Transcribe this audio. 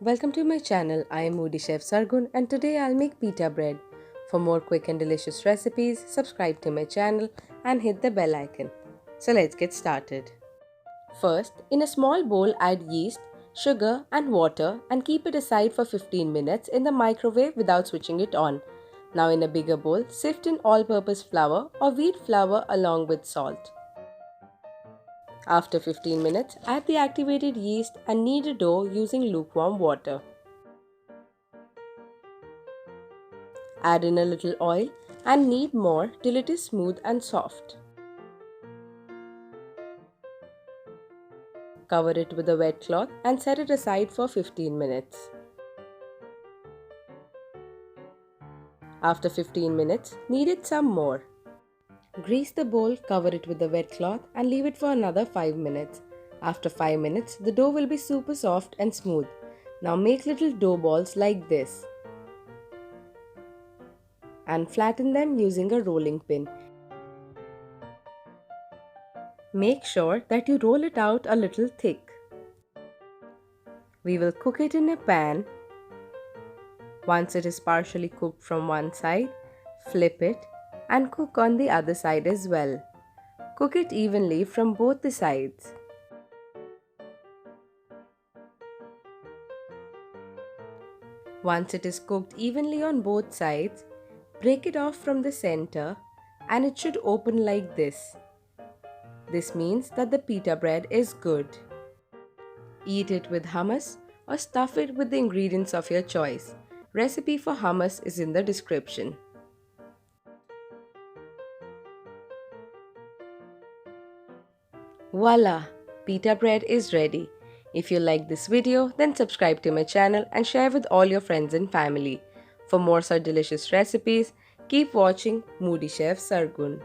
Welcome to my channel. I am Moody Chef Sargun and today I'll make pita bread. For more quick and delicious recipes, subscribe to my channel and hit the bell icon. So let's get started. First, in a small bowl add yeast, sugar and water and keep it aside for 15 minutes in the microwave without switching it on. Now in a bigger bowl, sift in all-purpose flour or wheat flour along with salt. After 15 minutes, add the activated yeast and knead a dough using lukewarm water. Add in a little oil and knead more till it is smooth and soft. Cover it with a wet cloth and set it aside for 15 minutes. After 15 minutes, knead it some more. Grease the bowl, cover it with a wet cloth and leave it for another 5 minutes. After 5 minutes, the dough will be super soft and smooth. Now make little dough balls like this and flatten them using a rolling pin. Make sure that you roll it out a little thick. We will cook it in a pan. Once it is partially cooked from one side, flip it and cook on the other side as well. Cook it evenly from both the sides. Once it is cooked evenly on both sides, break it off from the center and it should open like this. This means that the pita bread is good. Eat it with hummus or stuff it with the ingredients of your choice. Recipe for hummus is in the description. Voila! Pita bread is ready. If you like this video, then subscribe to my channel and share with all your friends and family. For more such delicious recipes, keep watching Moody Chef Sargun.